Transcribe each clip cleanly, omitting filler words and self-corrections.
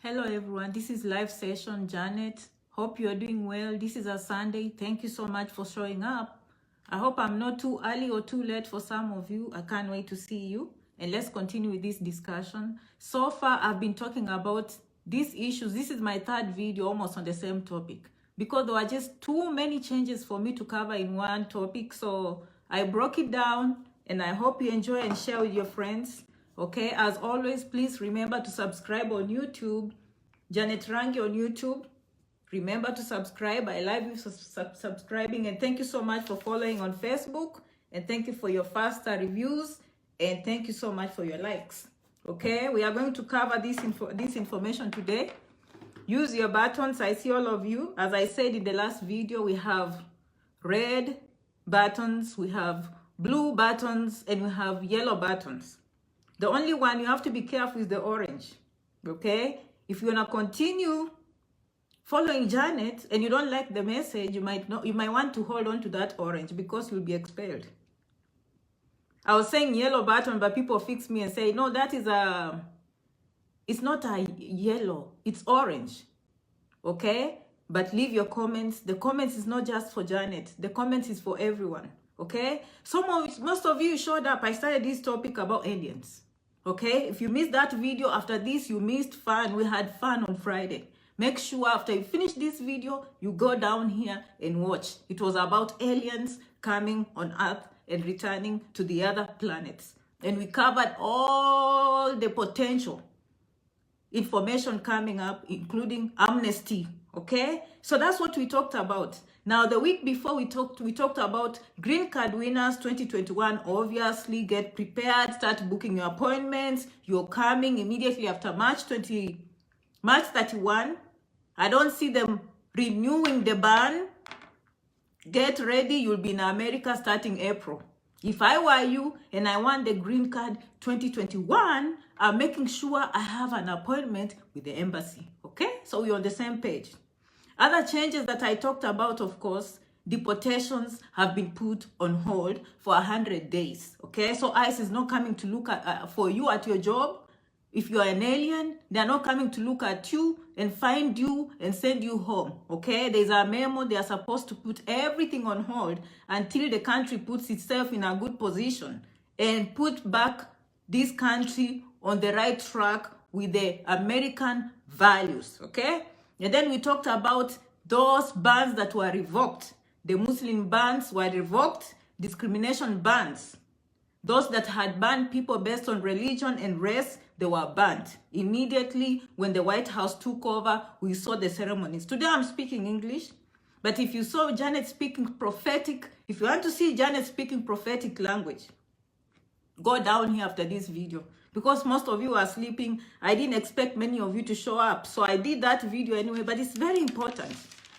Hello everyone, this is live session Janet. Hope you're doing well. This is a Sunday. Thank you so much for showing up. I hope I'm not too early or too late for some of you. I can't wait to see you. And let's continue with this discussion. So far, I've been talking about these issues. This is my third video almost on the same topic because there were just too many changes for me to cover in one topic. So I broke it down and I hope you enjoy and share with your friends. Okay, as always, please remember to subscribe on YouTube. Janet Rangi on YouTube. Remember to subscribe. I love you for subscribing. And thank you so much for following on Facebook. And thank you for your faster reviews. And thank you so much for your likes. Okay, we are going to cover this information today. Use your buttons. I see all of you. As I said in the last video, we have red buttons, we have blue buttons, and we have yellow buttons. The only one you have to be careful is the orange, okay? If you want to continue following Janet and you don't like the message, you might want to hold on to that orange because you'll be expelled. I was saying yellow button, but people fix me and say, no, that is it's not a yellow, it's orange, okay? But leave your comments. The comments is not just for Janet. The comments is for everyone, okay? Most of you showed up. I started this topic about aliens. Okay, if you missed that video after this, you missed fun. We had fun on Friday. Make sure after you finish this video, you go down here and watch. It was about aliens coming on Earth and returning to the other planets. And we covered all the potential information coming up, including amnesty. Okay, so that's what we talked about. Now, the week before we talked about green card winners 2021. Obviously, get prepared, start booking your appointments. You're coming immediately after March 31. I don't see them renewing the ban. Get ready, you'll be in America starting April. If I were you and I want the green card 2021, I'm making sure I have an appointment with the embassy. Okay, so we're on the same page. Other changes that I talked about, of course, deportations have been put on hold for 100 days. Okay, so ICE is not coming to look at for you at your job. If you are an alien, they're not coming to look at you and find you and send you home. Okay, there's a memo. They are supposed to put everything on hold until the country puts itself in a good position and put back this country on the right track with the American values. Okay. And then we talked about those bans that were revoked. The Muslim bans were revoked, discrimination bans. Those that had banned people based on religion and race, they were banned. Immediately when the White House took over, we saw the ceremonies. Today I'm speaking English, but if you saw Janet speaking prophetic, if you want to see Janet speaking prophetic language, go down here after this video. Because most of you are sleeping, I didn't expect many of you to show up. So I did that video anyway, but it's very important.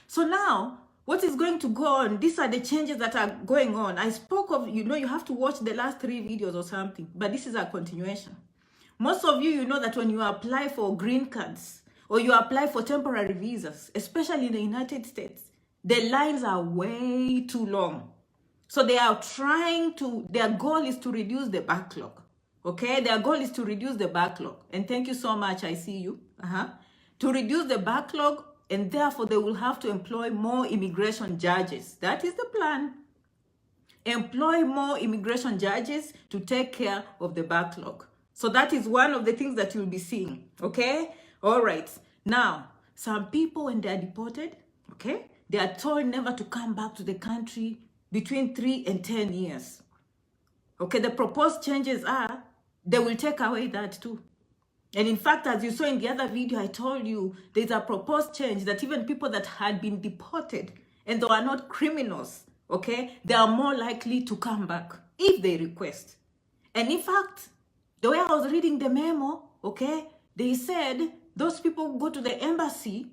So now, what is going to go on? These are the changes that are going on. I spoke of, you have to watch the last 3 videos or something, but this is a continuation. Most of you, know that when you apply for green cards or you apply for temporary visas, especially in the United States, the lines are way too long. So they are their goal is to reduce the backlog. Okay, their goal is to reduce the backlog. And thank you so much, I see you. To reduce the backlog, and therefore they will have to employ more immigration judges. That is the plan. Employ more immigration judges to take care of the backlog. So that is one of the things that you'll be seeing. Okay, all right. Now, some people, when they are deported, okay, they are told never to come back to the country between 3 and 10 years. Okay, the proposed changes are, they will take away that too. And in fact, as you saw in the other video, I told you there's a proposed change that even people that had been deported and they are not criminals, okay, they are more likely to come back if they request. And in fact, the way I was reading the memo, okay, they said those people go to the embassy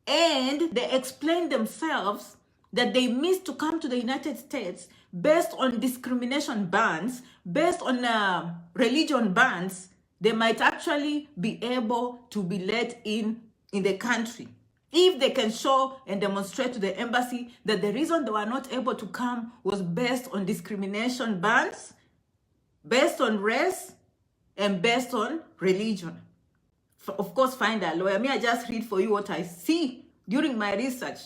and they explain themselves that they missed to come to the United States based on discrimination bans, based on religion bans. They might actually be able to be let in the country if they can show and demonstrate to the embassy that the reason they were not able to come was based on discrimination bans, based on race, and based on religion. of course, find a lawyer. I just read for you what I see during my research.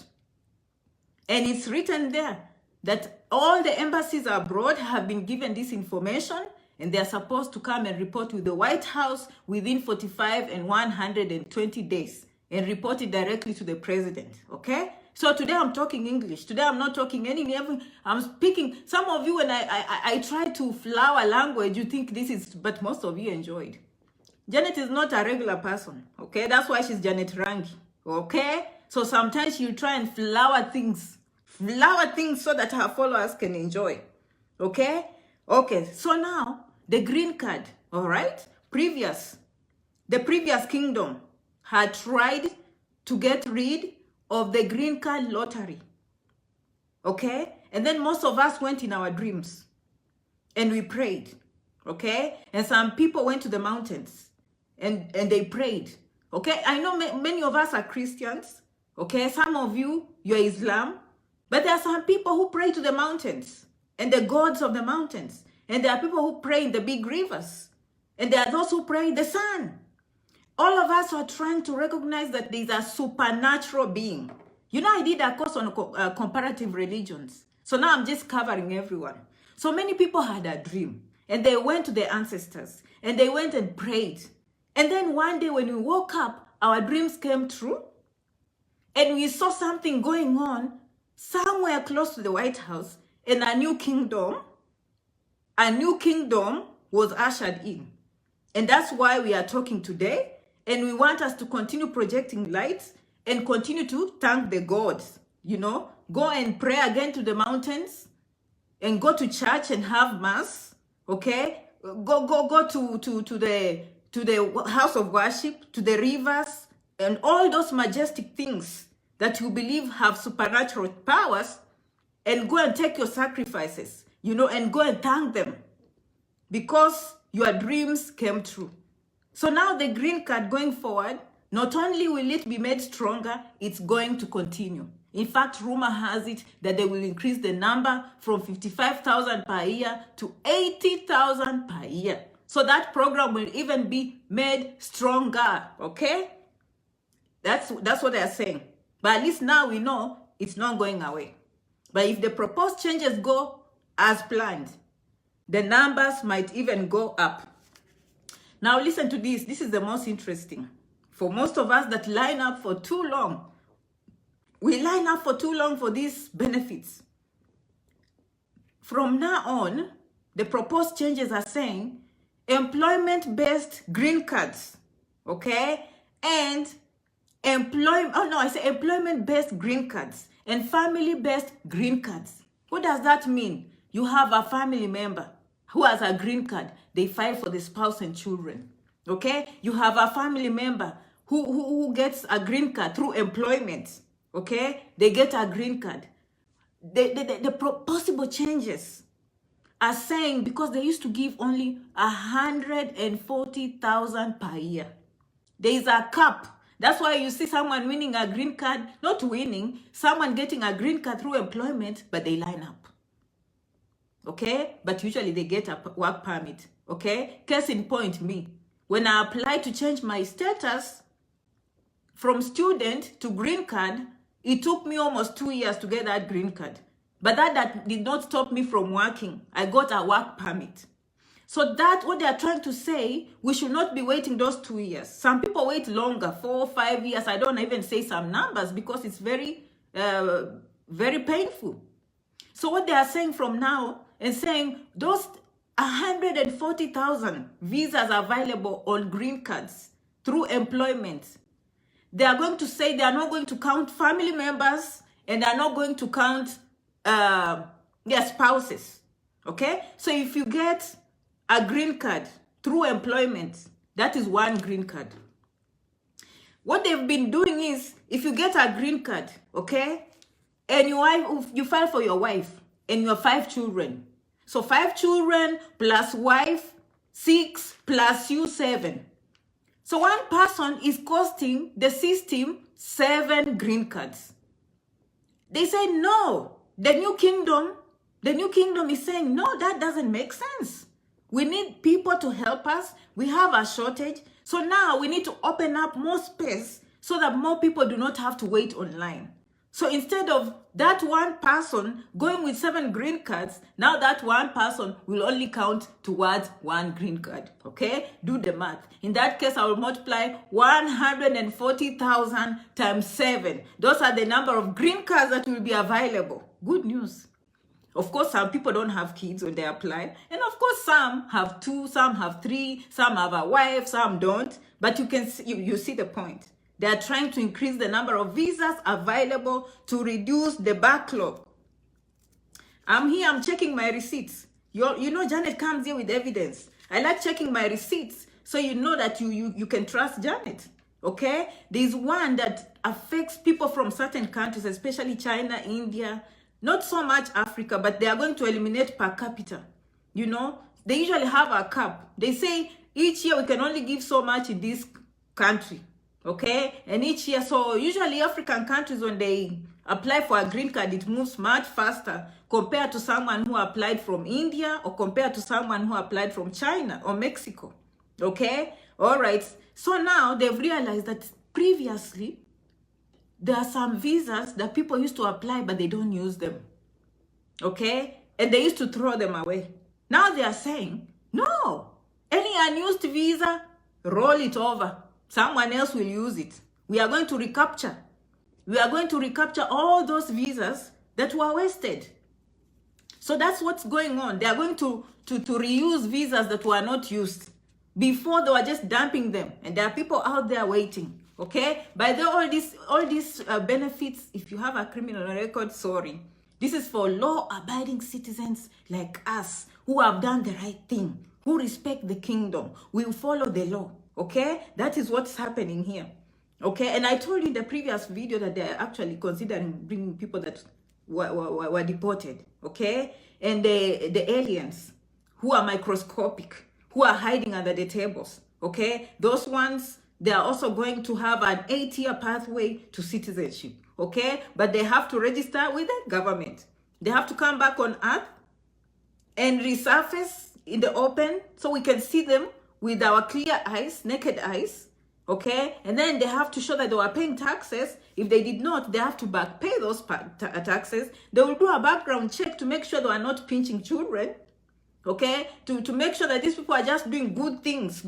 And it's written there that all the embassies abroad have been given this information, and they're supposed to come and report to the White House within 45 and 120 days and report it directly to the president, okay? So today I'm talking English. Today I'm not talking anything. I'm speaking. Some of you, when I try to flower language, you think this is, but most of you enjoyed. Janet is not a regular person, okay? That's why she's Janet Rangi, okay? So sometimes she'll try and flower things so that her followers can enjoy, okay? Okay, so now, the green card, all right? The previous kingdom had tried to get rid of the green card lottery, okay? And then most of us went in our dreams and we prayed, okay? And some people went to the mountains and they prayed, okay? I know many of us are Christians, okay? Some of you, you're Islam, but there are some people who pray to the mountains and the gods of the mountains. And there are people who pray in the big rivers. And there are those who pray in the sun. All of us are trying to recognize that there is a supernatural being. You know, I did a course on comparative religions. So now I'm just covering everyone. So many people had a dream. And they went to their ancestors. And they went and prayed. And then one day when we woke up, our dreams came true. And we saw something going on somewhere close to the White House. And a new kingdom was ushered in. And that's why we are talking today. And we want us to continue projecting light and continue to thank the gods. You know, go and pray again to the mountains and go to church and have mass. Okay, go to the house of worship, to the rivers, and all those majestic things that you believe have supernatural powers, and go and take your sacrifices, you know, and go and thank them because your dreams came true. So now the green card going forward, not only will it be made stronger, it's going to continue. In fact, rumor has it that they will increase the number from 55,000 per year to 80,000 per year. So that program will even be made stronger, okay? That's what they're saying. But at least now we know it's not going away. But if the proposed changes go as planned, the numbers might even go up. Now listen to this. This is the most interesting. For most of us that line up for too long, we line up for too long for these benefits. From now on, the proposed changes are saying employment-based green cards, okay? And employment-based green cards and family-based green cards. What does that mean? You have a family member who has a green card. They file for the spouse and children, okay? You have a family member who gets a green card through employment, okay? They get a green card. The possible changes are saying, because they used to give only 140,000 per year. There is a cap. That's why you see someone winning a green card, not winning, someone getting a green card through employment, but they line up. Okay? But usually they get a work permit. Okay? Case in point, me. When I applied to change my status from student to green card, it took me almost 2 years to get that green card. But that did not stop me from working. I got a work permit. So that's what they are trying to say. We should not be waiting those 2 years. Some people wait longer, 4 or 5 years. I don't even say some numbers because it's very, very painful. So what they are saying from now and saying those 140,000 visas available on green cards through employment, they are going to say they are not going to count family members and they are not going to count their spouses. Okay? So if you get a green card through employment, that is one green card. What they've been doing is, if you get a green card, okay, and you file for your wife and your 5 children. So 5 children plus wife, 6 plus you, 7. So one person is costing the system 7 green cards. They say no. The new kingdom is saying no, that doesn't make sense. We need people to help us. We have a shortage. So now we need to open up more space so that more people do not have to wait online. So instead of that one person going with 7 green cards, now that one person will only count towards 1 green card. Okay? Do the math. In that case, I will multiply 140,000 times 7. Those are the number of green cards that will be available. Good news. Of course, some people don't have kids when they apply. And of course, some have 2, some have 3, some have a wife, some don't. But you can see, you see the point. They are trying to increase the number of visas available to reduce the backlog. I'm here, I'm checking my receipts. You know, Janet comes here with evidence. I like checking my receipts so you know that you can trust Janet. Okay? There's one that affects people from certain countries, especially China, India, not so much Africa, but they are going to eliminate per capita. You know, they usually have a cap. They say each year we can only give so much in this country. Okay, and each year, so usually African countries, when they apply for a green card, it moves much faster compared to someone who applied from India or compared to someone who applied from China or Mexico. Okay, all right. So now they've realized that previously there are some visas that people used to apply, but they don't use them. Okay, and they used to throw them away. Now they are saying, no, any unused visa, roll it over. Someone else will use it. We are going to recapture. We are going to recapture all those visas that were wasted. So that's what's going on. They are going to reuse visas that were not used. Before, they were just dumping them. And there are people out there waiting. Okay? By the way, all these benefits, if you have a criminal record, sorry. This is for law-abiding citizens like us who have done the right thing, who respect the kingdom, will follow the law. Okay, that is what's happening here. Okay, and I told you in the previous video that they're actually considering bringing people that were deported. Okay, and the aliens who are microscopic, who are hiding under the tables. Okay, those ones, they are also going to have an 8-year pathway to citizenship. Okay, but they have to register with the government. They have to come back on Earth and resurface in the open so we can see them with our clear eyes, naked eyes, okay? And then they have to show that they were paying taxes. If they did not, they have to back pay those taxes. They will do a background check to make sure they are not pinching children, okay? To make sure that these people are just doing good things,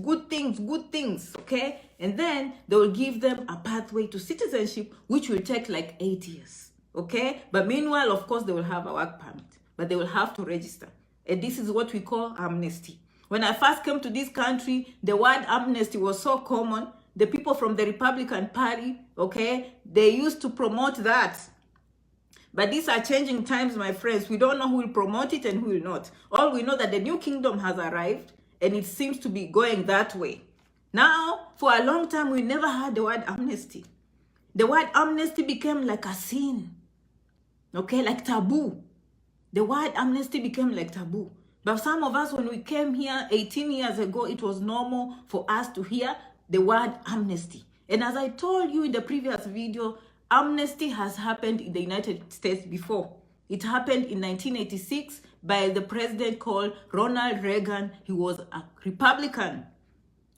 okay? And then they will give them a pathway to citizenship, which will take like 8 years, okay? But meanwhile, of course, they will have a work permit, but they will have to register. And this is what we call amnesty. When I first came to this country, the word amnesty was so common. The people from the Republican Party, okay, they used to promote that. But these are changing times, my friends. We don't know who will promote it and who will not. All we know that the new kingdom has arrived, and it seems to be going that way. Now, for a long time, we never heard the word amnesty. The word amnesty became like a sin, okay, like taboo. The word amnesty became like taboo. But some of us, when we came here 18 years ago, it was normal for us to hear the word amnesty. And as I told you in the previous video, amnesty has happened in the United States before. It happened in 1986 by the president called Ronald Reagan. He was a Republican.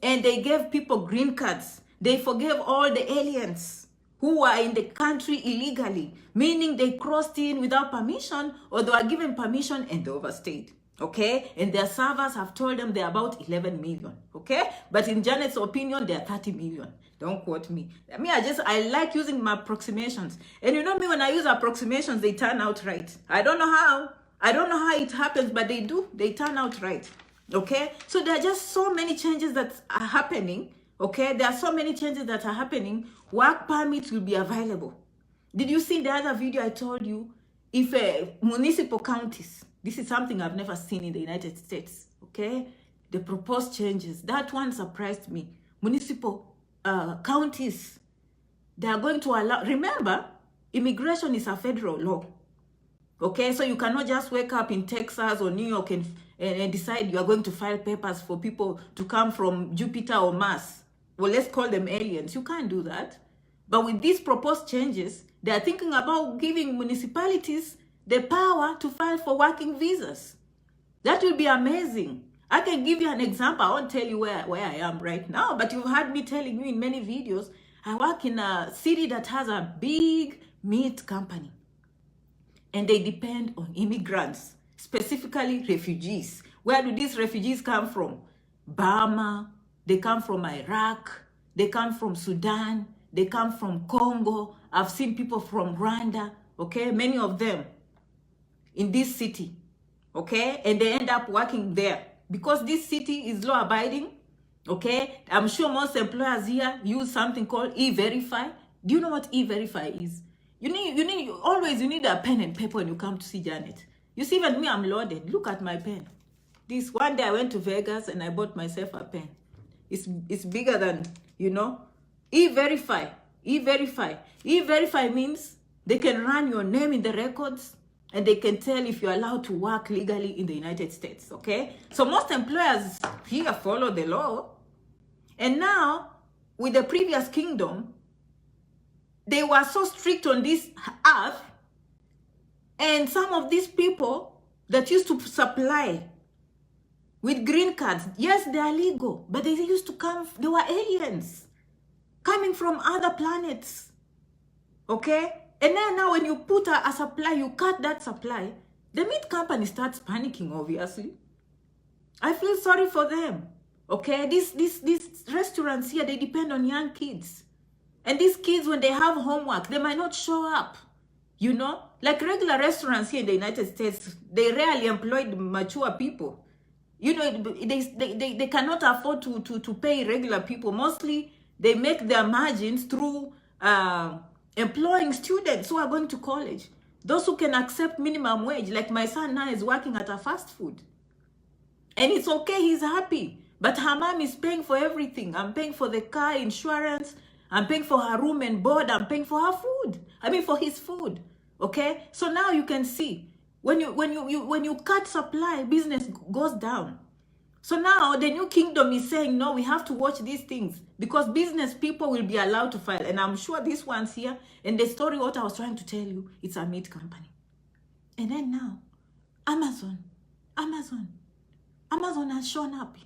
And they gave people green cards. They forgave all the aliens who were in the country illegally, meaning they crossed in without permission, or they were given permission and they overstayed. Okay, and their servers have told them they're about 11 million. Okay, but in Janet's opinion, they're 30 million. Don't quote me. I like using my approximations. And you know me, when I use approximations, they turn out right. I don't know how it happens, but they do. They turn out right. Okay, so there are just so many changes that are happening. Okay, there are so many changes that are happening. Work permits will be available. Did you see the other video I told you? If municipal counties, this is something I've never seen in the United States, okay? The proposed changes, that one surprised me. Municipal counties, they are going to allow, remember, immigration is a federal law, okay? So you cannot just wake up in Texas or New York and decide you are going to file papers for people to come from Jupiter or Mars. Well, let's call them aliens. You can't do that. But with these proposed changes, they are thinking about giving municipalities the power to file for working visas. That will be amazing. I can give you an example. I won't tell you where I am right now, but you've heard me telling you in many videos, I work in a city that has a big meat company. And they depend on immigrants, specifically refugees. Where do these refugees come from? Burma, they come from Iraq, they come from Sudan, they come from Congo. I've seen people from Rwanda, okay? Many of them in this city, okay? And they end up working there because this city is law abiding, okay? I'm sure most employers here use something called E-Verify. Do you know what E-Verify is? You need a pen and paper when you come to see Janet. You see, even me, I'm loaded. Look at my pen. This one day I went to Vegas and I bought myself a pen. It's bigger than, E-Verify. E-Verify. E-Verify means they can run your name in the records and they can tell if you're allowed to work legally in the United States, okay? So most employers here follow the law. And now, with the previous kingdom, they were so strict on this earth, and some of these people that used to supply with green cards, yes, they are legal, but they used to come, they were aliens coming from other planets, okay? And then now when you put a supply, you cut that supply, the meat company starts panicking, obviously. I feel sorry for them, okay? These restaurants here, they depend on young kids. And these kids, when they have homework, they might not show up, Like regular restaurants here in the United States, they rarely employ mature people. They cannot afford to pay regular people. Mostly, they make their margins through employing students who are going to college. Those who can accept minimum wage, like my son now is working at a fast food. And it's okay, he's happy. But her mom is paying for everything. I'm paying for the car insurance. I'm paying for her room and board. I'm paying for her food. For his food. Okay? So now you can see, when you cut supply, business goes down. So now the new kingdom is saying, no, we have to watch these things because business people will be allowed to file. And I'm sure this one's here. And the story, what I was trying to tell you, it's a meat company. And then now, Amazon has shown up.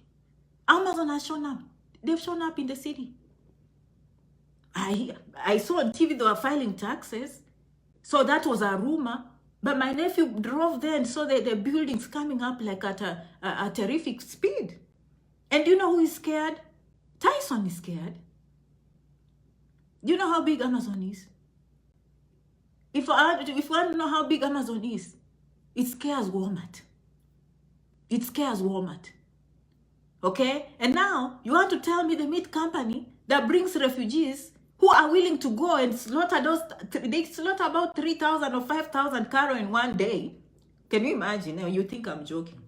Amazon has shown up. They've shown up in the city. I saw on TV they were filing taxes. So that was a rumor. But my nephew drove there and saw the buildings coming up like at a terrific speed. And do you know who is scared? Tyson is scared. Do you know how big Amazon is? If I want to know how big Amazon is, it scares Walmart. It scares Walmart. Okay? And now you want to tell me the meat company that brings refugees who are willing to go and slaughter they slaughter about 3,000 or 5,000 cattle in one day. Can you imagine? You think I'm joking.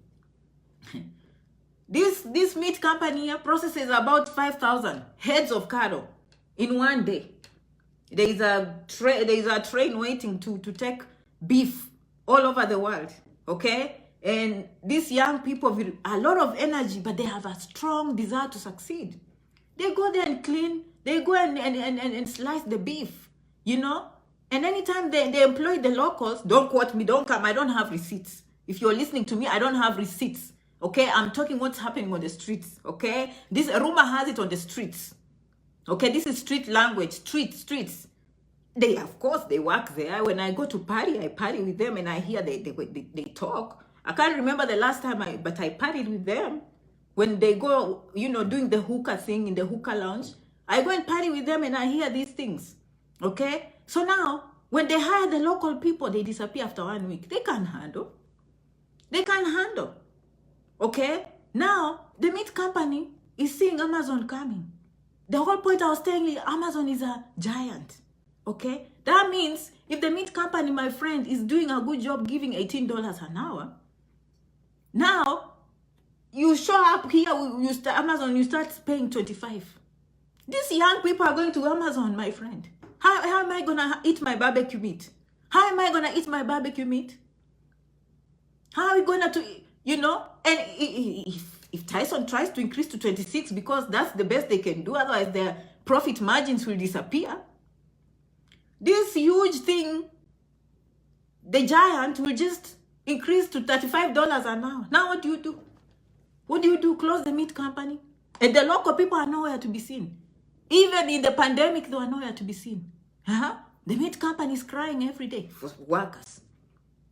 This meat company here processes about 5,000 heads of cattle in one day. There is a train waiting to take beef all over the world. Okay? And these young people with a lot of energy, but they have a strong desire to succeed. They go there and clean. They go and slice the beef, And anytime they employ the locals, don't quote me, don't come. I don't have receipts. If you're listening to me, I don't have receipts. Okay? I'm talking what's happening on the streets. Okay? This rumor has it on the streets. Okay? This is street language. Streets. Of course, they work there. When I go to party, I party with them and I hear they talk. I can't remember the last time but I partied with them. When they go, doing the hookah thing in the hookah lounge, I go and party with them and I hear these things. Okay? So now, when they hire the local people, they disappear after 1 week. They can't handle. Okay? Now, the meat company is seeing Amazon coming. The whole point I was telling you, Amazon is a giant. Okay? That means if the meat company, my friend, is doing a good job giving $18 an hour, now, you show up here, Amazon, you start paying $25. These young people are going to Amazon, my friend. How am I going to eat my barbecue meat? How am I going to eat my barbecue meat? How are we going to, And if Tyson tries to increase to 26 because that's the best they can do, otherwise their profit margins will disappear. This huge thing, the giant will just increase to $35 an hour. Now what do you do? What do? Close the meat company? And the local people are nowhere to be seen. Even in the pandemic, they were nowhere to be seen. The meat company is crying every day for workers.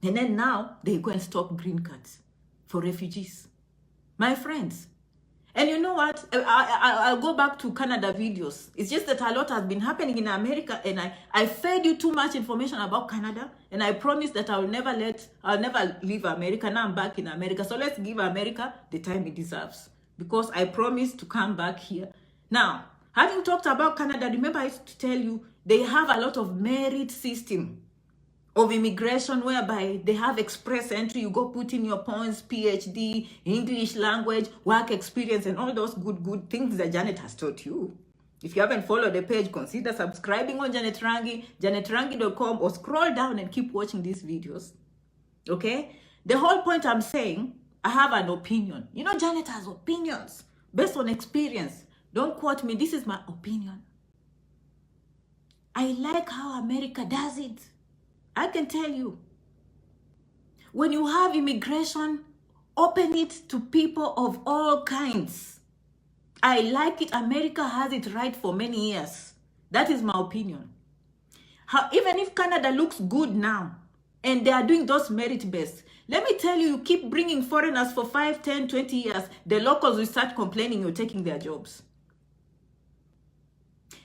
And then now, they go and stop green cards for refugees. My friends. And you know what? I'll go back to Canada videos. It's just that a lot has been happening in America, and I fed you too much information about Canada, and I promise that I'll never leave America. Now I'm back in America. So let's give America the time it deserves, because I promised to come back here. Now, having talked about Canada, remember I used to tell you they have a lot of merit system of immigration, whereby they have express entry. You go put in your points, PhD, English language, work experience, and all those good things that Janet has taught you. If you haven't followed the page, consider subscribing on Janet Rangi, janetrangi.com, or scroll down and keep watching these videos. Okay? The whole point I'm saying, I have an opinion. You know, Janet has opinions based on experience. Don't quote me. This is my opinion. I like how America does it. I can tell you, when you have immigration, open it to people of all kinds. I like it. America has it right for many years. That is my opinion. Even if Canada looks good now, and they are doing those merit-based, let me tell you, you keep bringing foreigners for 5, 10, 20 years, the locals will start complaining you're taking their jobs.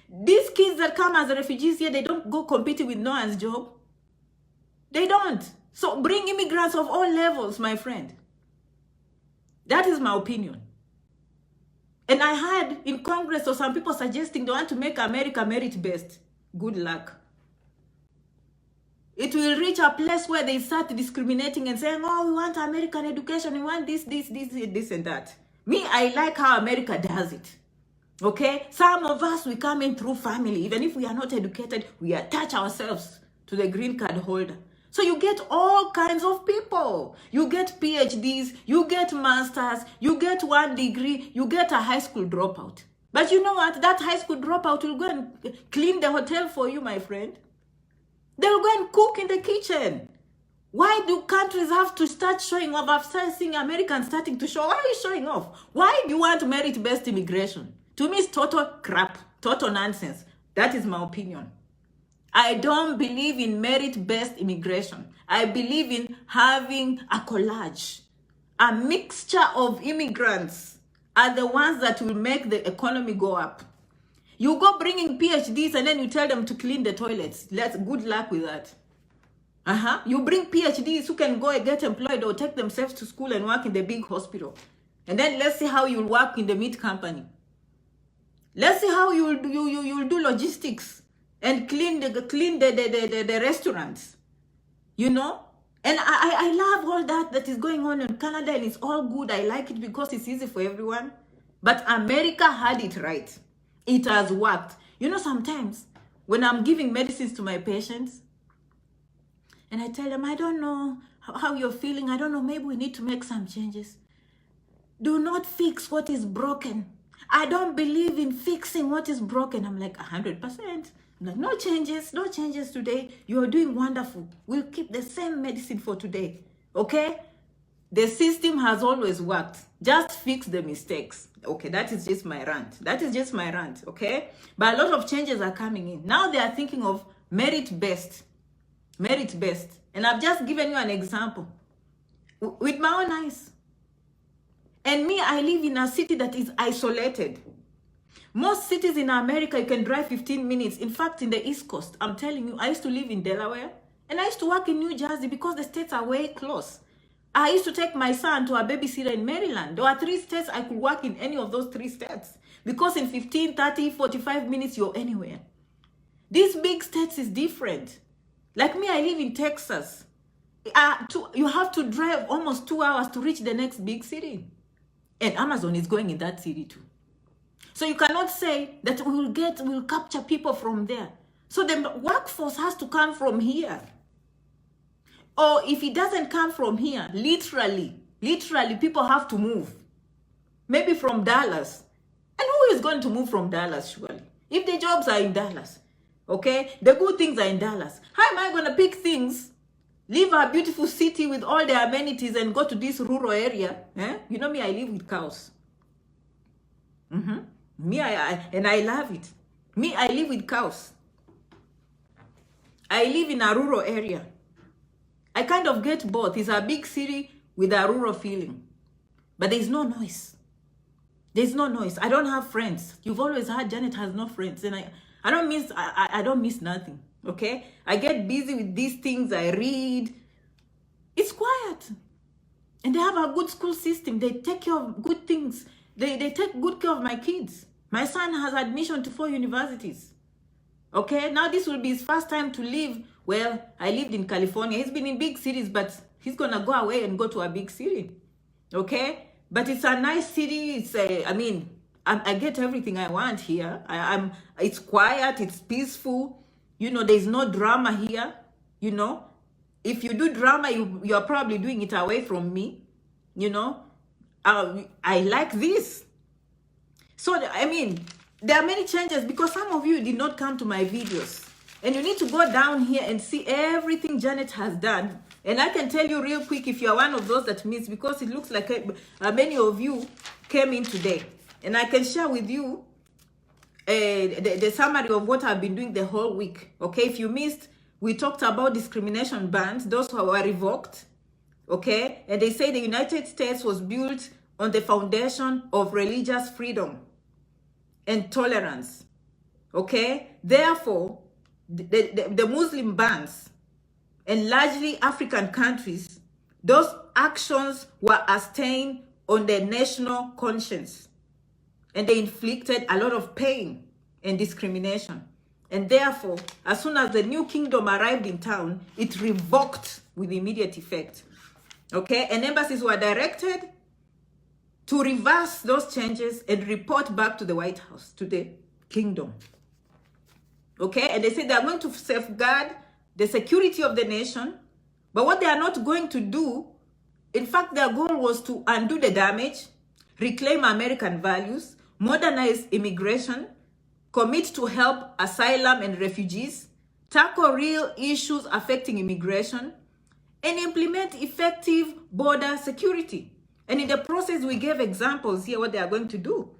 These kids that come as refugees here, they don't go competing with no one's job. They don't. So bring immigrants of all levels, my friend. That is my opinion. And I heard in Congress or some people suggesting they want to make America merit-based. Good luck. It will reach a place where they start discriminating and saying, oh, we want American education, we want this, and that. Me, I like how America does it. Okay? Some of us, we come in through family. Even if we are not educated, we attach ourselves to the green card holder. So you get all kinds of people. You get PhDs, you get masters, you get 1 degree, you get a high school dropout. But you know what? That high school dropout will go and clean the hotel for you, my friend. They'll go and cook in the kitchen. Why do countries have to start showing off? I've started seeing Americans starting to show. Why are you showing off? Why do you want merit-based immigration? To me, it's total crap, total nonsense. That is my opinion. I don't believe in merit-based immigration. I believe in having a collage. A mixture of immigrants are the ones that will make the economy go up. You go bringing PhDs and then you tell them to clean the toilets. Good luck with that. You bring PhDs who can go and get employed or take themselves to school and work in the big hospital. And then let's see how you'll work in the meat company. Let's see how you'll do logistics and clean the restaurants, you know. And I love all that is going on in Canada, and it's all good. I like it because it's easy for everyone. But America had it right. It has worked. You know, sometimes when I'm giving medicines to my patients and I tell them, I don't know how you're feeling, I don't know, maybe we need to make some changes. Do not fix what is broken. I don't believe in fixing what is broken. I'm like 100%. Like, no changes today. You're doing wonderful. We'll keep the same medicine for today. Okay? The system has always worked. Just fix the mistakes. Okay, that is just my rant. Okay? But a lot of changes are coming in. Now they are thinking of merit-based. And I've just given you an example with my own eyes. And me, I live in a city that is isolated. Most cities in America, you can drive 15 minutes. In fact, in the East Coast, I'm telling you, I used to live in Delaware and I used to work in New Jersey because the states are way close. I used to take my son to a babysitter in Maryland. There were 3 states I could work in any of those 3 states because in 15, 30, 45 minutes, you're anywhere. These big states is different. Like me, I live in Texas. You have to drive almost 2 hours to reach the next big city. And Amazon is going in that city too. So you cannot say that we'll capture people from there. So the workforce has to come from here. Or if it doesn't come from here, literally people have to move. Maybe from Dallas. And who is going to move from Dallas, surely? If the jobs are in Dallas, okay? The good things are in Dallas. How am I going to pick things Leave our beautiful city with all the amenities and go to this rural area. You know me, I live with cows. Me, and I love it. Me, I live with cows. I live in a rural area. I kind of get both. It's a big city with a rural feeling. But there's no noise. There's no noise. I don't have friends. You've always heard Janet has no friends. And I don't miss nothing. Okay? I get busy with these things. I read. It's quiet. And they have a good school system. They take care of good things. They take good care of my kids. My son has admission to 4 universities. Okay? Now this will be his first time to live. Well, I lived in California. He's been in big cities, but he's going to go away and go to a big city. Okay? But it's a nice city. It's I get everything I want here. It's quiet. It's peaceful. You know, there's no drama here. You know, if you do drama, you're probably doing it away from me. You know, I like this. So, there are many changes because some of you did not come to my videos. And you need to go down here and see everything Janet has done. And I can tell you real quick if you are one of those that missed, because it looks like many of you came in today. And I can share with you the summary of what I've been doing the whole week. Okay, if you missed, we talked about discrimination bans, those who were revoked. Okay, and they say the United States was built on the foundation of religious freedom and tolerance. Okay, therefore, the Muslim bans and largely African countries, those actions were a stain on their national conscience. And they inflicted a lot of pain and discrimination. And therefore, as soon as the new kingdom arrived in town, it revoked with immediate effect. Okay? And embassies were directed to reverse those changes and report back to the White House, to the kingdom. Okay? And they said they are going to safeguard the security of the nation. But what they are not going to do, in fact, their goal was to undo the damage, reclaim American values, modernize immigration, commit to help asylum and refugees, tackle real issues affecting immigration, and implement effective border security. And in the process, we gave examples here what they are going to do.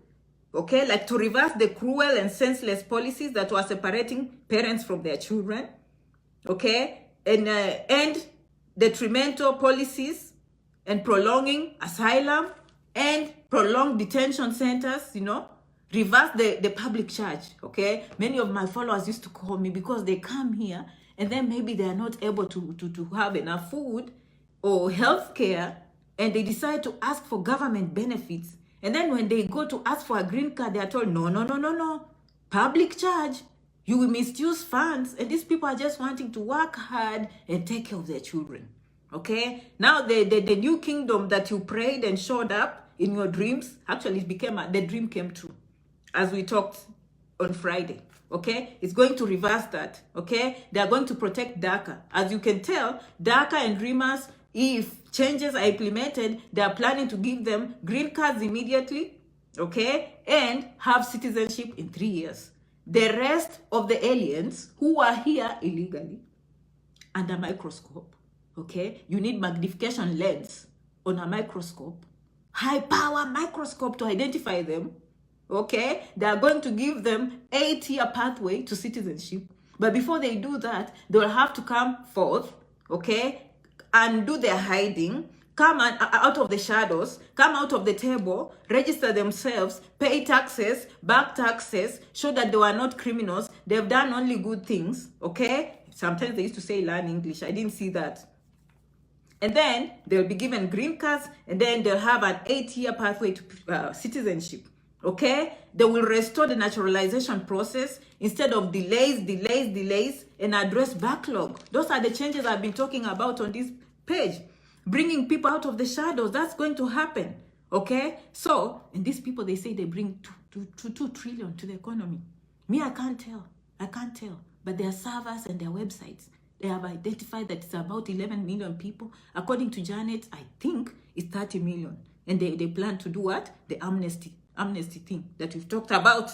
Okay, like to reverse the cruel and senseless policies that were separating parents from their children. Okay, and end detrimental policies and prolonging asylum and prolonged detention centers, you know, reverse the public charge. Okay, many of my followers used to call me because they come here and then maybe they are not able to have enough food or health care, and they decide to ask for government benefits. And then when they go to ask for a green card, they are told, no, public charge. You will misuse funds. And these people are just wanting to work hard and take care of their children. Okay? Now, the new kingdom that you prayed and showed up in your dreams, actually the dream came true, as we talked on Friday. Okay? It's going to reverse that. Okay? They are going to protect DACA. As you can tell, DACA and Dreamers, if changes are implemented, they are planning to give them green cards immediately, okay, and have citizenship in 3 years. The rest of the aliens who are here illegally, under microscope, okay, you need magnification lens on a microscope, high power microscope to identify them, okay. They are going to give them 8-year pathway to citizenship. But before they do that, they will have to come forth, okay, and do their hiding, come out of the shadows, come out of the table, register themselves, pay taxes, back taxes, show that they were not criminals, they've done only good things, okay? Sometimes they used to say learn English, I didn't see that. And then they'll be given green cards, and then they'll have an 8-year pathway to citizenship, okay? They will restore the naturalization process instead of delays, and address backlog. Those are the changes I've been talking about on this page. Bringing people out of the shadows, that's going to happen, okay? So, and these people, they say they bring 2 trillion to the economy. Me, I can't tell. But their servers and their websites, they have identified that it's about 11 million people. According to Janet, I think it's 30 million. And they plan to do what? The amnesty thing that we've talked about.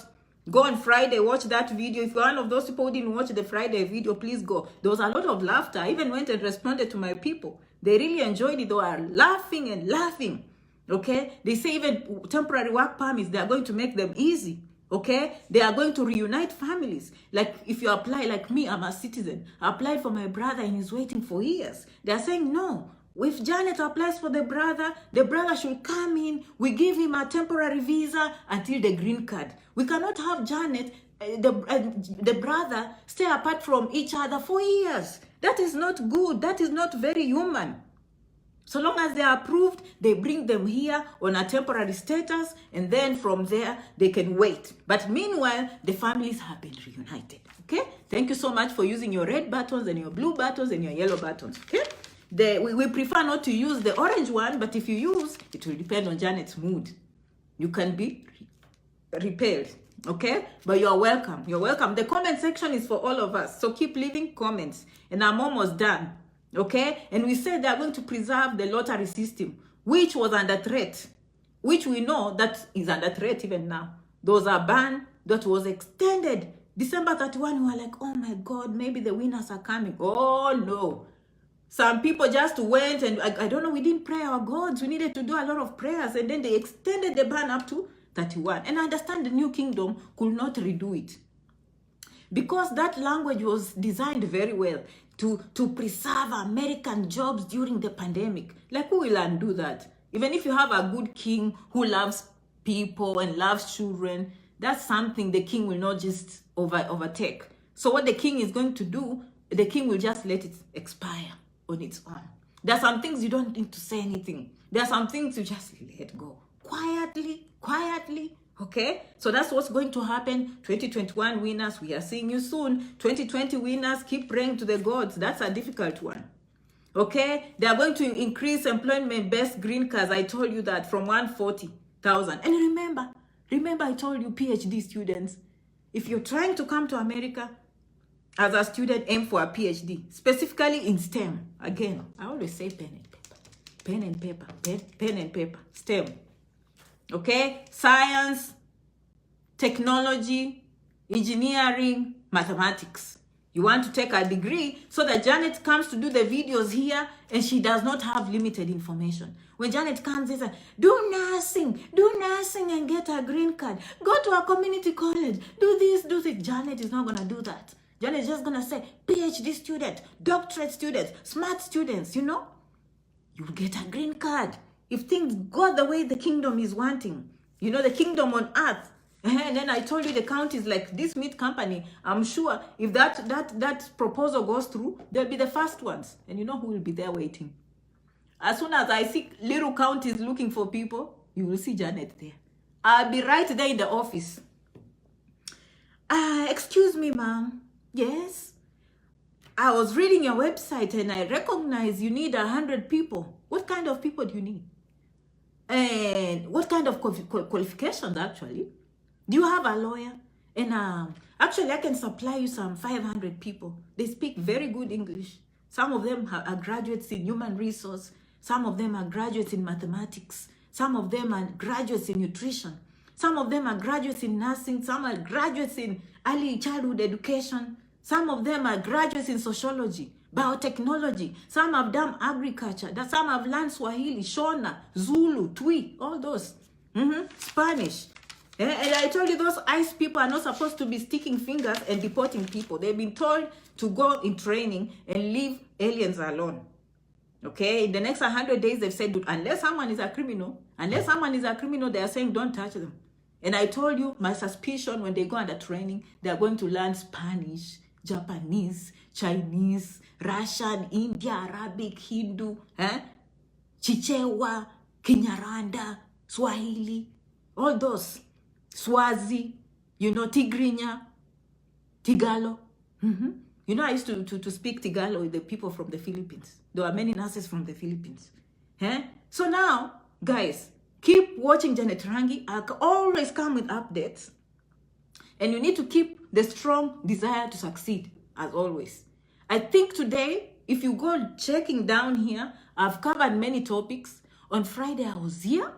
Go on Friday, watch that video. If you're one of those people who didn't watch the Friday video, please go. There was a lot of laughter. I even went and responded to my people. They really enjoyed it. They were laughing and laughing. Okay? They say even temporary work permits, they are going to make them easy. Okay? They are going to reunite families. Like if you apply, like me, I'm a citizen. I applied for my brother and he's waiting for years. They are saying no. If Janet applies for the brother should come in. We give him a temporary visa until the green card. We cannot have Janet, the brother, stay apart from each other for years. That is not good. That is not very human. So long as they are approved, they bring them here on a temporary status, and then from there, they can wait. But meanwhile, the families have been reunited. Okay? Thank you so much for using your red buttons and your blue buttons and your yellow buttons. Okay? We prefer not to use the orange one, but if you use, it will depend on Janet's mood. You can be repelled, okay? But you're welcome. You're welcome. The comment section is for all of us, so keep leaving comments. And I'm almost done, okay? And we said they're going to preserve the lottery system, which was under threat, which we know that is under threat even now. Those are banned. That was extended. December 31, we were like, oh my God, maybe the winners are coming. Oh no. Some people just went and I don't know, we didn't pray our gods. We needed to do a lot of prayers, and then they extended the ban up to 31. And I understand the New Kingdom could not redo it because that language was designed very well to preserve American jobs during the pandemic. Like, who will undo that? Even if you have a good king who loves people and loves children, that's something the king will not just overtake. So what the king is going to do, the king will just let it expire on its own. There are some things you don't need to say anything. There are some things you just let go. Quietly, okay? So that's what's going to happen. 2021 winners, we are seeing you soon. 2020 winners, keep praying to the gods. That's a difficult one. Okay? They are going to increase employment-based green cards. I told you that from 140,000. And remember I told you PhD students, if you're trying to come to America, as a student, aim for a PhD, specifically in STEM. Again, I always say pen and paper, STEM. Okay? Science, technology, engineering, mathematics. You want to take a degree so that Janet comes to do the videos here and she does not have limited information. When Janet comes and says, do nursing and get a green card. Go to a community college. Do this. Janet is not going to do that. Janet is just going to say, PhD student, doctorate students, smart students, you know. You'll get a green card. If things go the way the kingdom is wanting, you know, the kingdom on earth. And then I told you the counties like this meat company, I'm sure if that proposal goes through, they'll be the first ones. And you know who will be there waiting? As soon as I see little counties looking for people, you will see Janet there. I'll be right there in the office. Excuse me, ma'am. Yes, I was reading your website and I recognize you need 100 people. What kind of people do you need? And what kind of qualifications actually? Do you have a lawyer? And actually I can supply you some 500 people. They speak very good English. Some of them are graduates in human resource. Some of them are graduates in mathematics. Some of them are graduates in nutrition. Some of them are graduates in nursing. Some are graduates in early childhood education. Some of them are graduates in sociology, biotechnology. Some have done agriculture. Some have learned Swahili, Shona, Zulu, Twi, all those. Spanish. And I told you those ICE people are not supposed to be sticking fingers and deporting people. They've been told to go in training and leave aliens alone. Okay? In the next 100 days, they've said, unless someone is a criminal, they are saying don't touch them. And I told you, my suspicion when they go under training, they are going to learn Spanish, Japanese, Chinese, Russian, India, Arabic, Hindu, Chichewa, Kinyarwanda, Swahili, all those. Swazi, you know, Tigrinya, Tigalo. You know, I used to speak Tigalo with the people from the Philippines. There are many nurses from the Philippines. So now, guys, keep watching Janet Rangi. I'll always come with updates. And you need to keep the strong desire to succeed, as always. I think today, if you go checking down here, I've covered many topics. On Friday, I was here,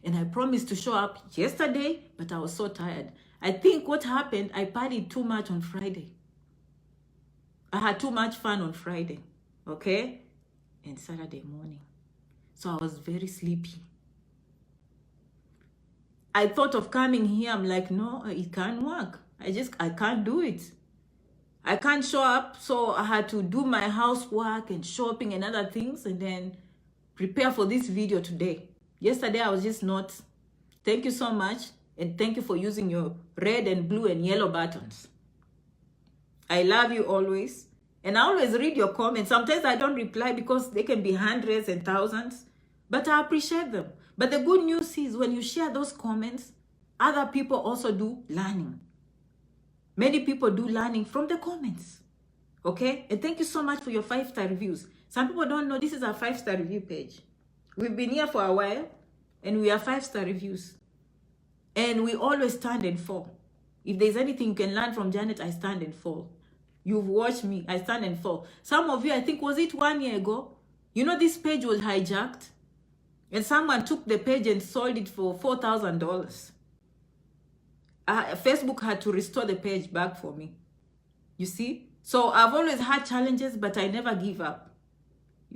and I promised to show up yesterday, but I was so tired. I think what happened, I partied too much on Friday. I had too much fun on Friday, okay? And Saturday morning. So I was very sleepy. I thought of coming here. I'm like, no, it can't work. I can't do it. I can't show up. So I had to do my housework and shopping and other things and then prepare for this video today. Yesterday, I was just not. Thank you so much. And thank you for using your red and blue and yellow buttons. I love you always. And I always read your comments. Sometimes I don't reply because they can be hundreds and thousands. But I appreciate them. But the good news is when you share those comments, other people also do learning. Many people do learning from the comments. Okay? And thank you so much for your 5-star reviews. Some people don't know this is our 5-star review page. We've been here for a while and we are 5-star reviews. And we always stand and fall. If there's anything you can learn from Janet, I stand and fall. You've watched me, I stand and fall. Some of you, I think, was it 1 year ago? You know this page was hijacked? And someone took the page and sold it for $4,000. Facebook had to restore the page back for me. You see? So I've always had challenges, but I never give up.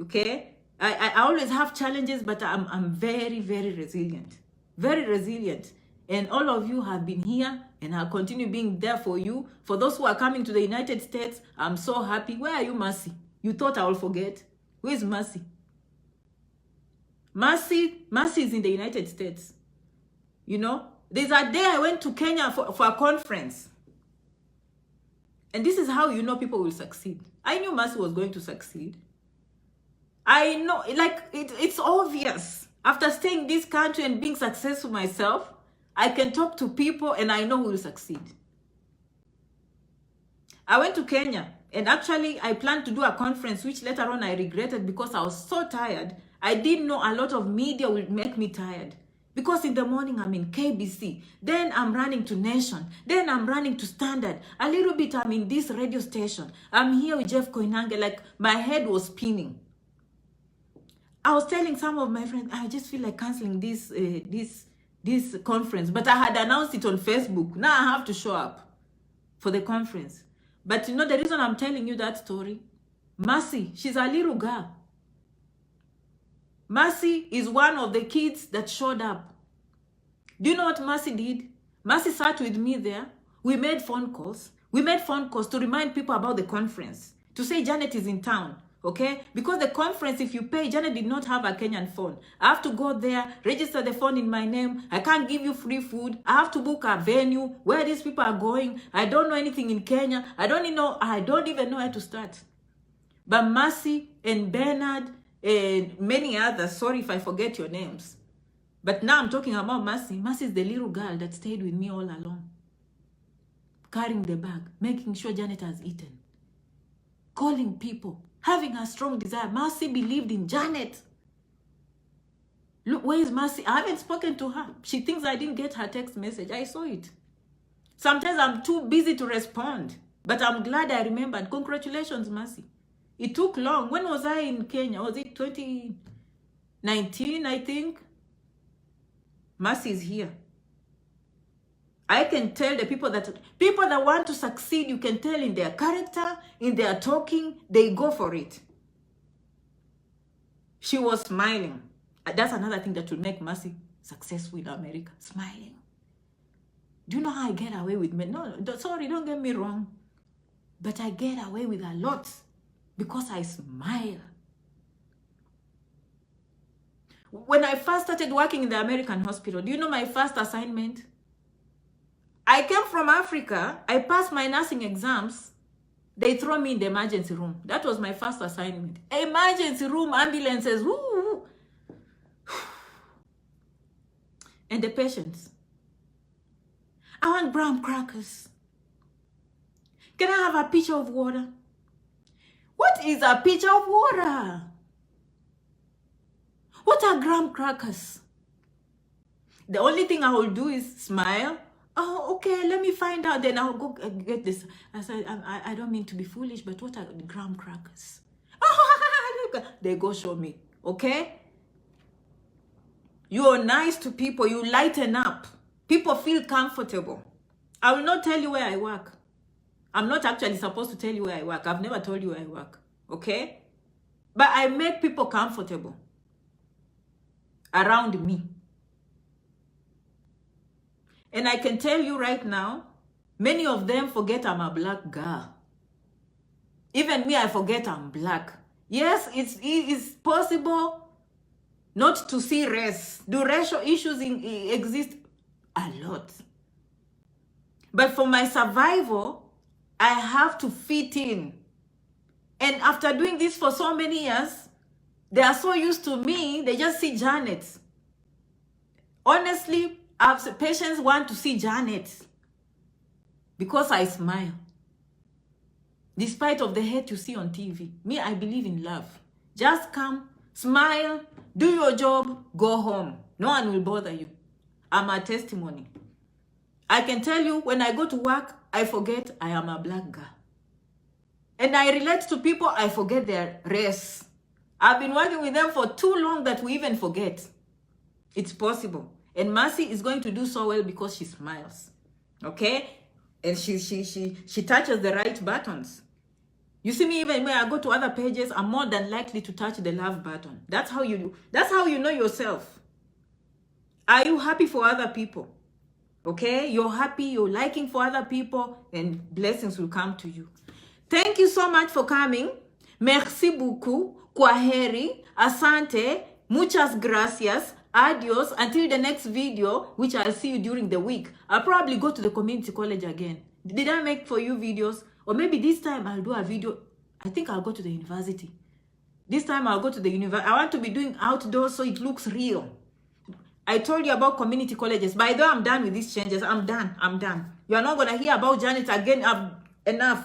Okay? I always have challenges, but I'm very, very resilient. Very resilient. And all of you have been here, and I'll continue being there for you. For those who are coming to the United States, I'm so happy. Where are you, Mercy? You thought I will forget? Where's Mercy? Mercy is in the United States. You know, there's a day I went to Kenya for a conference. And this is how you know people will succeed. I knew Mercy was going to succeed. I know, like, it's obvious. After staying in this country and being successful myself, I can talk to people and I know who will succeed. I went to Kenya and actually I planned to do a conference, which later on I regretted because I was so tired. I didn't know a lot of media would make me tired. Because in the morning I'm in KBC, then I'm running to Nation, then I'm running to Standard. A little bit I'm in this radio station. I'm here with Jeff Koinange, like my head was spinning. I was telling some of my friends, I just feel like canceling this conference, but I had announced it on Facebook. Now I have to show up for the conference. But you know the reason I'm telling you that story? Mercy, she's a little girl. Mercy is one of the kids that showed up. Do you know what Mercy did? Mercy sat with me there. We made phone calls. We made phone calls to remind people about the conference. To say Janet is in town. Okay? Because the conference, if you pay, Janet did not have a Kenyan phone. I have to go there, register the phone in my name. I can't give you free food. I have to book a venue where these people are going. I don't know anything in Kenya. I don't even know where to start. But Mercy and Bernard and many others, sorry if I forget your names. But now I'm talking about Mercy. Mercy is the little girl that stayed with me all along. Carrying the bag, making sure Janet has eaten. Calling people. Having a strong desire. Mercy believed in Janet. Look, where is Mercy? I haven't spoken to her. She thinks I didn't get her text message. I saw it. Sometimes I'm too busy to respond. But I'm glad I remembered. Congratulations, Mercy. It took long. When was I in Kenya? Was it 2019, I think? Mercy is here. I can tell the people that want to succeed, you can tell in their character, in their talking, they go for it. She was smiling. That's another thing that will make Mercy successful in America. Smiling. Do you know how I get away with men? No, sorry, don't get me wrong. But I get away with a lot because I smile. When I first started working in the American hospital, do you know my first assignment? I came from Africa. I passed my nursing exams. They throw me in the emergency room. That was my first assignment. Emergency room, ambulances. Woo! And the patients. I want graham crackers. Can I have a pitcher of water? What is a pitcher of water? What are graham crackers? The only thing I will do is smile. Oh, okay, let me find out. Then I'll go get this. I said, I don't mean to be foolish, but what are graham crackers? Oh, look, they go show me. Okay? You are nice to people. You lighten up. People feel comfortable. I will not tell you where I work. I'm not actually supposed to tell you where I work. I've never told you where I work. Okay? But I make people comfortable around me. And I can tell you right now, many of them forget I'm a black girl. Even me, I forget I'm black. Yes, it's possible not to see race. Do racial issues exist? A lot. But for my survival, I have to fit in. And after doing this for so many years, they are so used to me, they just see Janet. Honestly, patients want to see Janet because I smile. Despite of the hate you see on TV, me, I believe in love. Just come, smile, do your job, go home. No one will bother you. I'm a testimony. I can tell you, when I go to work, I forget I am a black girl. And I relate to people, I forget their race. I've been working with them for too long that we even forget. It's possible. And Mercy is going to do so well because she smiles. Okay? And she touches the right buttons. You see me, even when I go to other pages, I'm more than likely to touch the love button. That's how you do. That's how you know yourself. Are you happy for other people? Okay? You're happy, you're liking for other people, and blessings will come to you. Thank you so much for coming. Merci beaucoup. Kwaheri. Asante. Muchas gracias. Adios. Until the next video, which I'll see you during the week. I'll probably go to the community college again. Did I make for you videos? Or maybe this time I'll do a video. I think I'll go to the university. This time I'll go to the university. I want to be doing outdoors so it looks real. I told you about community colleges. By the way, I'm done with these changes. I'm done. You're not going to hear about Janet again. Enough.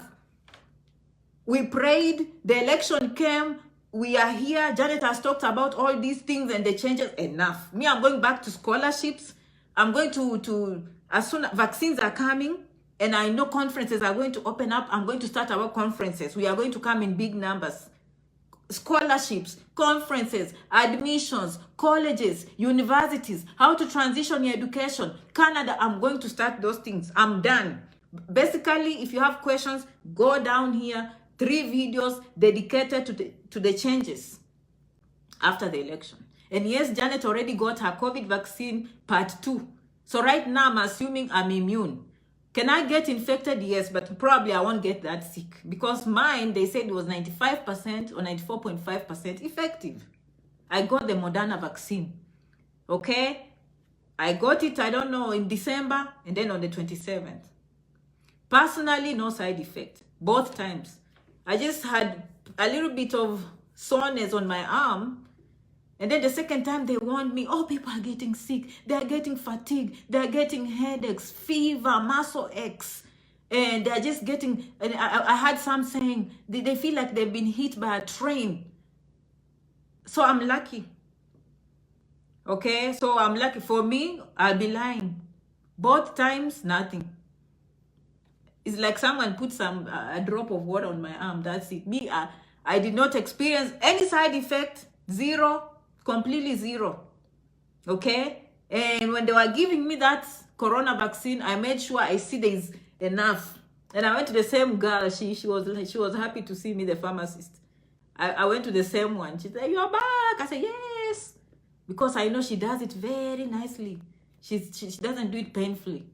We prayed. The election came. We are here. Janet has talked about all these things and the changes. Enough. Me, I'm going back to scholarships. I'm going to as soon as vaccines are coming, and I know conferences are going to open up, I'm going to start our conferences. We are going to come in big numbers. Scholarships, conferences, admissions, colleges, universities, how to transition your education. Canada, I'm going to start those things. I'm done. Basically, if you have questions, go down here. 3 videos dedicated to the changes after the election. And yes, Janet already got her COVID vaccine part 2. So right now, I'm assuming I'm immune. Can I get infected? Yes, but probably I won't get that sick. Because mine, they said it was 95% or 94.5% effective. I got the Moderna vaccine. Okay? I got it, I don't know, in December and then on the 27th. Personally, no side effect. Both times. I just had a little bit of soreness on my arm. And then the second time they warned me, oh, people are getting sick. They're getting fatigued. They're getting headaches, fever, muscle aches. And they're just getting, and I had some saying, they feel like they've been hit by a train. So I'm lucky. Okay, so I'm lucky. For me, I'll be lying. Both times, nothing. It's like someone put a drop of water on my arm. That's it. Me, I did not experience any side effect. Zero. Completely zero. Okay? And when they were giving me that corona vaccine, I made sure I see there's enough. And I went to the same girl. She was happy to see me, the pharmacist. I went to the same one. She said, you're back. I said, yes. Because I know she does it very nicely. She doesn't do it painfully.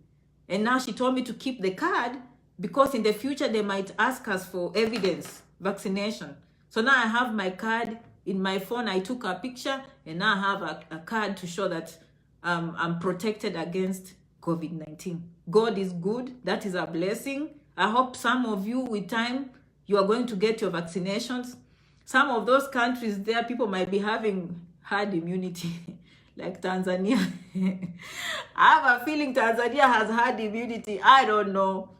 And now she told me to keep the card because in the future they might ask us for evidence, vaccination. So now I have my card in my phone. I took a picture and now I have a card to show that I'm protected against COVID-19. God is good. That is a blessing. I hope some of you, with time, you are going to get your vaccinations. Some of those countries there, people might be having herd immunity, like Tanzania. I have a feeling Tanzania has herd immunity. I don't know.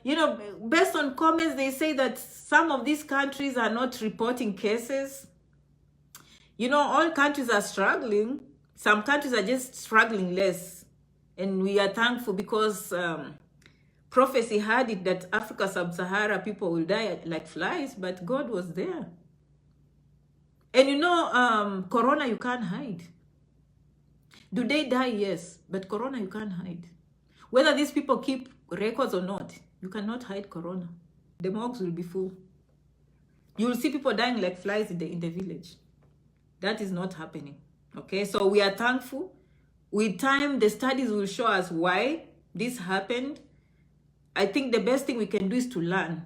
You know, based on comments, they say that some of these countries are not reporting cases. You know, all countries are struggling. Some countries are just struggling less. And we are thankful because prophecy had it that Africa, Sub-Sahara people will die like flies, but God was there. And you know, corona you can't hide. Do they die? Yes, but corona you can't hide. Whether these people keep records or not, you cannot hide corona. The morgues will be full. You will see people dying like flies in the village. That is not happening. Okay, so we are thankful. With time, the studies will show us why this happened. I think the best thing we can do is to learn.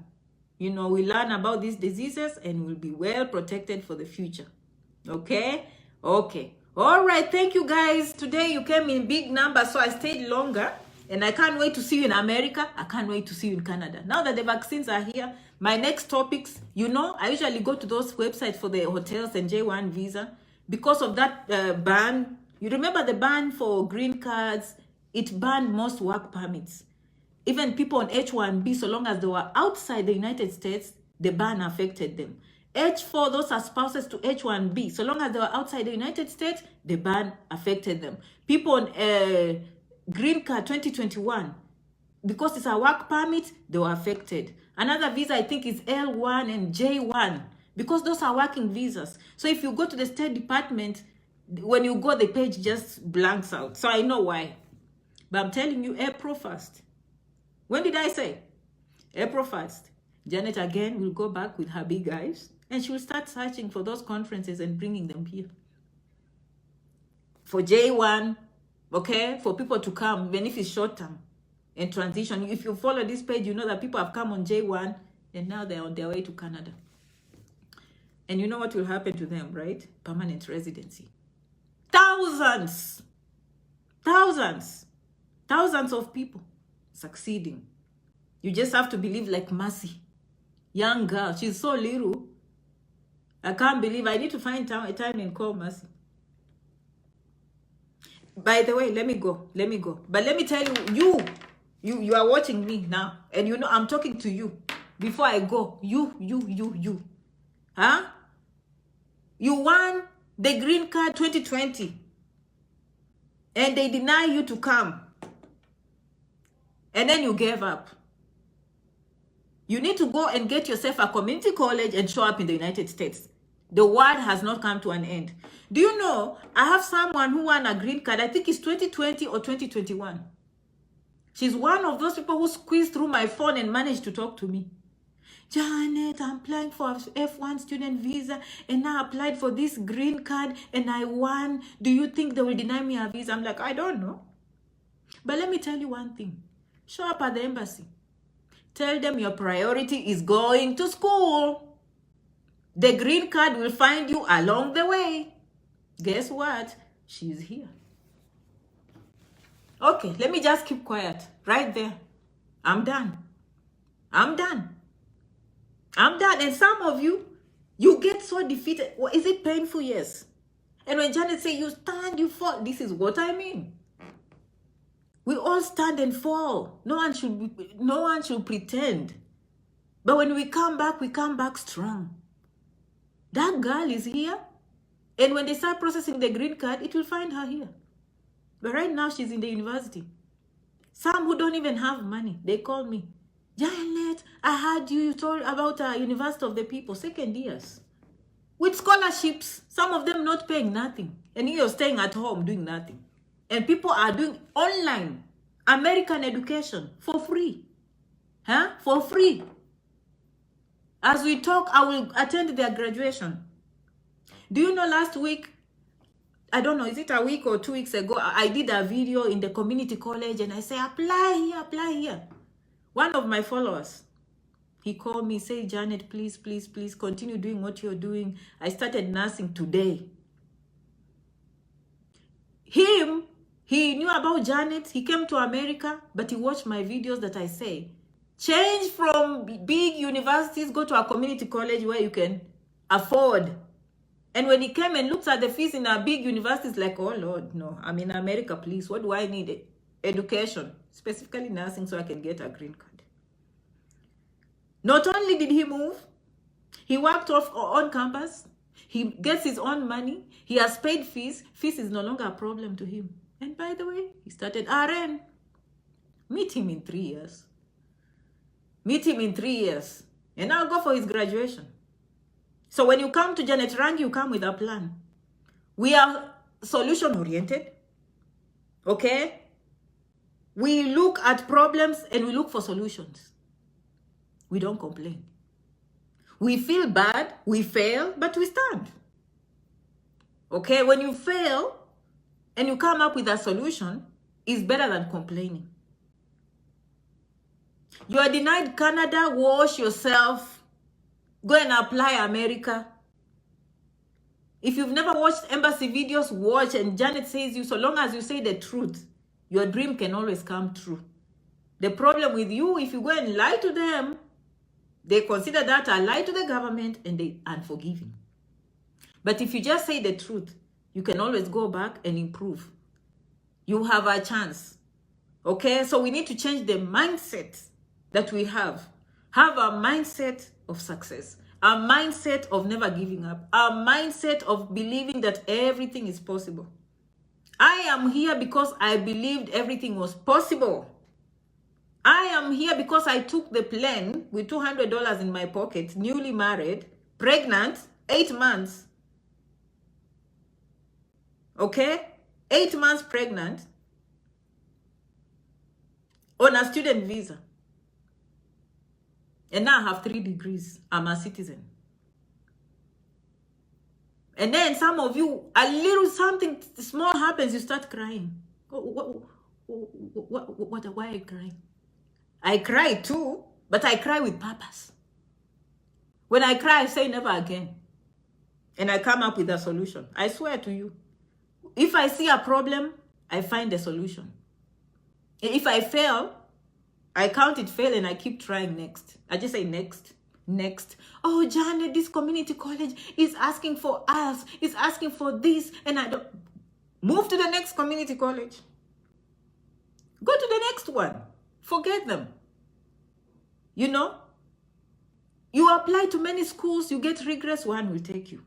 You know, we learn about these diseases and we'll be well protected for the future. Okay? Okay. All right. Thank you, guys. Today you came in big numbers, so I stayed longer. And I can't wait to see you in America. I can't wait to see you in Canada. Now that the vaccines are here, my next topics, you know, I usually go to those websites for the hotels and J1 visa. Because of that ban, you remember the ban for green cards? It banned most work permits. Even people on H1B, so long as they were outside the United States, the ban affected them. H4, those are spouses to H1B. So long as they were outside the United States, the ban affected them. People on Green Card 2021, because it's a work permit, they were affected. Another visa, I think, is L1 and J1, because those are working visas. So if you go to the State Department, when you go, the page just blanks out. So I know why. But I'm telling you, April 1st. When did I say? April 1st. Janet again will go back with her big eyes and she will start searching for those conferences and bringing them here. For J1, okay, for people to come, even if it's short term and transition. If you follow this page, you know that people have come on J1 and now they're on their way to Canada. And you know what will happen to them, right? Permanent residency. Thousands of people succeeding. You just have to believe, like Mercy, young girl. She's so little. I can't believe. I need to find a time and call Mercy. By the way, let me go. But let me tell you, you are watching me now. And you know I'm talking to you. Before I go, you. Huh? You won the Green Card 2020. And they deny you to come. And then you gave up. You need to go and get yourself a community college and show up in the United States. The world has not come to an end. Do you know, I have someone who won a green card, I think it's 2020 or 2021. She's one of those people who squeezed through my phone and managed to talk to me. Janet, I'm applying for a F1 student visa and now I applied for this green card and I won. Do you think they will deny me a visa? I'm like, I don't know. But let me tell you one thing. Show up at the embassy. Tell them your priority is going to school. The green card will find you along the way. Guess what? She's here. Okay, let me just keep quiet right there. I'm done. And some of you, you get so defeated. Well, is it painful? Yes. And when Janet say you stand, you fall. This is what I mean. We all stand and fall. No one should pretend. But when we come back strong. That girl is here. And when they start processing the green card, it will find her here. But right now, she's in the university. Some who don't even have money, they call me. Janet, I heard you told about University of the People, second years. With scholarships, some of them not paying nothing. And you're staying at home doing nothing. And people are doing online American education for free. For free. As we talk, I will attend their graduation. Do you know last week, I don't know, is it a week or 2 weeks ago, I did a video in the community college and I say, apply here. One of my followers, he called me, say, Janet, please continue doing what you're doing. I started nursing today. He knew about Janet. He came to America, but he watched my videos that I say, change from big universities, go to a community college where you can afford. And when he came and looked at the fees in our big universities, like, oh Lord, no, I'm in America, please. What do I need? Education, specifically nursing, so I can get a green card. Not only did he move, he worked on campus. He gets his own money. He has paid fees. Fees is no longer a problem to him. And by the way, he started RN. Meet him in 3 years. And I'll go for his graduation. So when you come to Janet Rangi, you come with a plan. We are solution-oriented. Okay? We look at problems and we look for solutions. We don't complain. We feel bad, we fail, but we stand. Okay, when you fail and you come up with a solution, it's better than complaining. You are denied Canada, wash yourself. Go and apply America. If you've never watched embassy videos, watch. And Janet says you, so long as you say the truth, your dream can always come true. The problem with you, if you go and lie to them, they consider that a lie to the government and they are unforgiving. But if you just say the truth, you can always go back and improve. You have a chance. Okay, so we need to change the mindset that we have. Have a mindset of success, a mindset of never giving up, a mindset of believing that everything is possible. I am here because I believed everything was possible. I am here because I took the plane with $200 in my pocket, newly married, pregnant, 8 months. Okay? 8 months pregnant on a student visa. And now I have 3 degrees. I'm a citizen. And then some of you, a little something small happens, you start crying. Why are you crying? I cry too, but I cry with purpose. When I cry, I say never again. And I come up with a solution. I swear to you. If I see a problem, I find a solution. If I fail, I count it fail and I keep trying next. I just say next, next. Oh, Janet, this community college is asking for us. It's asking for this. And I don't. Move to the next community college. Go to the next one. Forget them. You know, you apply to many schools, you get regrets, one will take you.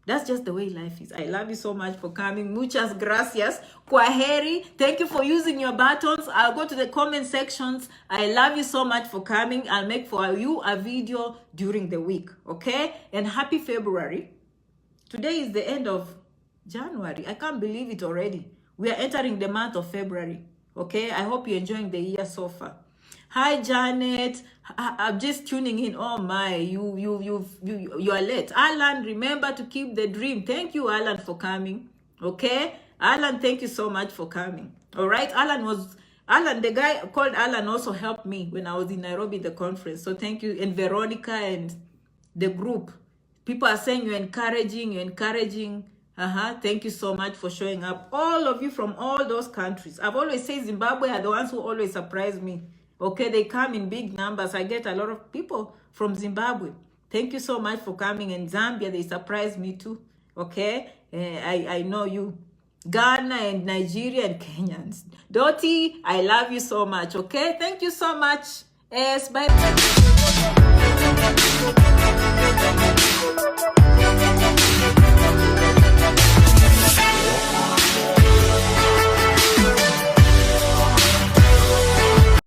That's just the way life is. I love you so much for coming. Muchas gracias. Kwaheri. Thank you for using your buttons. I'll go to the comment sections. I love you so much for coming. I'll make for you a video during the week. Okay? And happy February. Today is the end of January. I can't believe it already. We are entering the month of February. Okay? I hope you're enjoying the year so far. Hi, Janet. I'm just tuning in. Oh my, you are late. Alan, remember to keep the dream. Thank you, Alan, for coming. Okay, Alan, thank you so much for coming. All right, Alan, the guy called Alan also helped me when I was in Nairobi, the conference. So thank you, and Veronica and the group. People are saying you're encouraging. Thank you so much for showing up. All of you from all those countries. I've always said Zimbabwe are the ones who always surprise me. Okay, they come in big numbers. I get a lot of people from Zimbabwe. Thank you so much for coming. And Zambia, they surprised me too. Okay, I know you. Ghana and Nigeria and Kenyans. Dottie, I love you so much. Okay, thank you so much. Yes, bye.